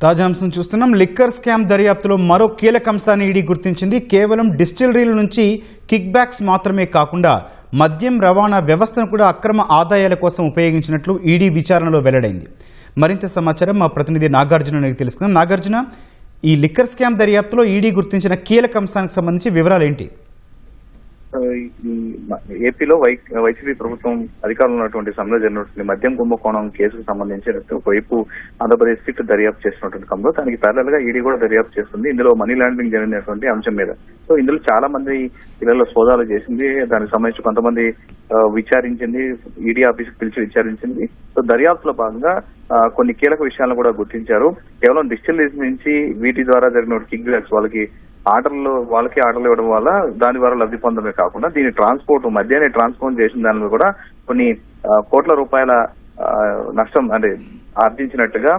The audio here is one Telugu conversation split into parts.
తాజా అంశం చూస్తున్నాం. లిక్కర్ స్కామ్ దర్యాప్తులో మరో కీలక అంశాన్ని ఈడీ గుర్తించింది. కేవలం డిస్టిలరీల నుంచి కిక్ బ్యాక్స్ మాత్రమే కాకుండా మద్యం రవాణా వ్యవస్థను కూడా అక్రమ ఆదాయాల కోసం ఉపయోగించినట్లు ఈడీ విచారణలో వెల్లడైంది. మరింత సమాచారం మా ప్రతినిధి నాగార్జున తెలుసుకుందాం. నాగార్జున, ఈ లిక్కర్ స్కామ్ దర్యాప్తులో ఈడీ గుర్తించిన కీలక అంశానికి సంబంధించి వివరాలు ఏంటి? ఏపీలో వైసీపీ ప్రభుత్వం అధికారంలో ఉన్నటువంటి సమయంలో జరిగినటువంటి మద్యం కుంభకోణం కేసుకు సంబంధించి ఒకవైపు ఆంధ్రప్రదేశ్ సిట్ దర్యాప్తు చేసినటువంటి క్రమంలో దానికి ప్యారలల్ గా ఈడీ కూడా దర్యాప్తు చేస్తుంది. ఇందులో మనీ లాండరింగ్ జరిగినటువంటి అంశం మీద. సో ఇందులో చాలా మంది ఇళ్లలో సోదాలు చేసింది. దానికి సంబంధించి కొంతమంది విచారించింది, ఈడీ ఆఫీస్కి పిలిచి విచారించింది. సో దర్యాప్తులో భాగంగా కొన్ని కీలక విషయాలను కూడా గుర్తించారు. కేవలం డిస్టిలరీస్ నుంచి వీటి ద్వారా జరిగిన కిక్ బ్యాక్స్ వాళ్ళకి ఆర్డర్లు ఇవ్వడం వల్ల దాని ద్వారా లబ్ధి పొందడమే కాకుండా దీని మద్యాన్ని ట్రాన్స్పోర్ట్ చేసిన దానిలో కూడా కొన్ని కోట్ల రూపాయల నష్టం అంటే ఆర్జించినట్టుగా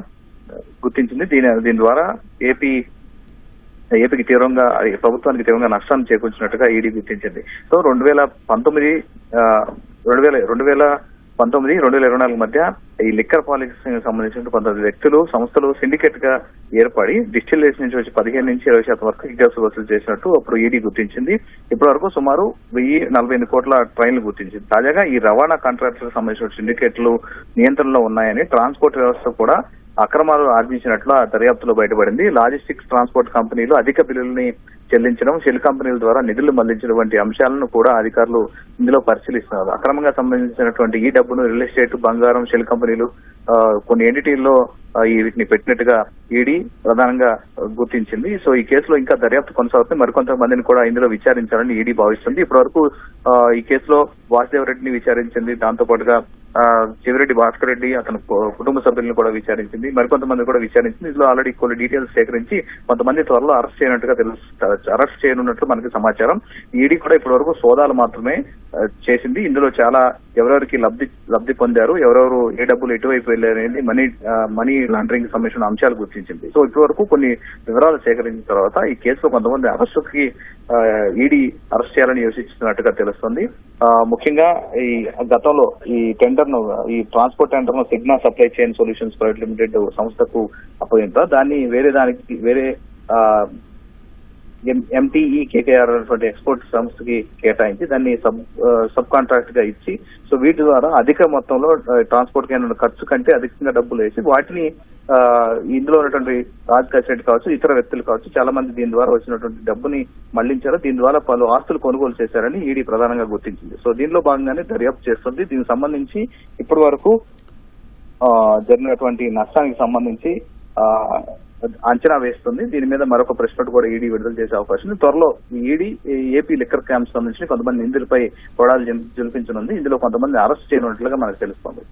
గుర్తించింది. దీని ద్వారా ఏపీకి ప్రభుత్వానికి తీవ్రంగా నష్టాన్ని చేకూర్చినట్టుగా ఈడీ గుర్తించింది. సో 2019-2024 మధ్య ఈ లిక్కర్ పాలసీకి సంబంధించిన 19 వ్యక్తులు, సంస్థలు సిండికేట్ గా ఏర్పడి డిస్టిలరీస్ నుంచి వచ్చి 15-20% వరకు కిక్ వసూలు చేసినట్టు అప్పుడు ఈడీ గుర్తించింది. ఇప్పటి వరకు సుమారు 1048 కోట్ల ట్రైన్లు గుర్తించింది. తాజాగా ఈ రవాణా కాంట్రాక్టులకు సంబంధించిన సిండికేట్లు నియంత్రణలో ఉన్నాయని, ట్రాన్స్పోర్ట్ వ్యవస్థ కూడా అక్రమాలు ఆర్జించినట్లు ఆ దర్యాప్తులో బయటపడింది. లాజిస్టిక్స్ ట్రాన్స్పోర్ట్ కంపెనీలు అధిక బిల్లుల్ని చెల్లించడం, షెల్ కంపెనీల ద్వారా నిధులు మళ్లించడం వంటి అంశాలను కూడా అధికారులు ఇందులో పరిశీలిస్తున్నారు. అక్రమంగా సంబంధించినటువంటి ఈ డబ్బును రియల్ ఎస్టేట్, బంగారం, షెల్ కంపెనీలు కొన్ని ఎంటిటీల్లో వీటిని పెట్టినట్టుగా ఈడీ ప్రధానంగా గుర్తించింది. సో ఈ కేసులో ఇంకా దర్యాప్తు కొనసాగుతుంది. మరికొంతమందిని కూడా ఇందులో విచారించాలని ఈడీ భావిస్తుంది. ఇప్పటి వరకు ఈ కేసులో వాసుదేవ్ రెడ్డిని విచారించింది. దాంతో పాటుగా చెవిరెడ్డి భాస్కర్ రెడ్డి, అతని కుటుంబ సభ్యులను కూడా విచారించింది. మరికొంతమంది కూడా విచారించింది. ఇందులో ఆల్రెడీ కొన్ని డీటెయిల్స్ సేకరించి కొంతమంది త్వరలో అరెస్ట్ చేయనున్నట్లు మనకి సమాచారం. ఈడీ కూడా ఇప్పటి వరకు సోదాలు మాత్రమే చేసింది. ఇందులో చాలా ఎవరెవరికి లబ్ధి పొందారు, ఎవరెవరు ఏ డబ్బులు ఎటువైపు వెళ్ళారనేది మనీ లాండరింగ్ సంబంధించిన అంశాలు గుర్తించింది. సో ఇప్పటి వరకు కొన్ని వివరాలు సేకరించిన తర్వాత ఈ కేసులో కొంతమంది అరెస్టుకి ఈడీ అరెస్ట్ చేయాలని యోచిస్తున్నట్టుగా తెలుస్తుంది. ముఖ్యంగా ఈ గతంలో ఈ ట్రాన్స్పోర్ట్ టెండర్ ను Signa supply chain solutions private limited సంస్థకు అప్పగించారు. దాన్ని వేరే ఎంటీఈ కేకేఆర్ అనేటువంటి ఎక్స్పోర్ట్ సంస్థకి కేటాయించి దాన్ని సబ్ కాంట్రాక్ట్ గా ఇచ్చి, సో వీటి ద్వారా అధిక మొత్తంలో ట్రాన్స్పోర్ట్ కి ఖర్చు కంటే అధికంగా డబ్బులు వేసి వాటిని ఇందులో ఉన్నటువంటి రాజ్ కసిరెడ్డి కావచ్చు, ఇతర వ్యక్తులు కావచ్చు, చాలా మంది దీని ద్వారా వచ్చినటువంటి డబ్బుని మళ్లించారు. దీని ద్వారా పలు ఆస్తులు కొనుగోలు చేశారని ఈడీ ప్రధానంగా గుర్తించింది. సో దీనిలో భాగంగానే దర్యాప్తు చేస్తుంది. దీనికి సంబంధించి ఇప్పటి వరకు జరిగినటువంటి నష్టానికి సంబంధించి అంచనా వేస్తుంది. దీని మీద మరొక ప్రెస్ నోట్ కూడా ఈడీ విడుదల చేసే అవకాశం ఉంది. త్వరలో ఈడీ ఏపీ లిక్కర్ స్కామ్ సంబంధించి కొంతమంది నిందితులపై కొడాలు జల్పించనుంది. ఇందులో కొంతమంది అరెస్ట్ చేయనున్నట్లుగా మనకు తెలుస్తోంది.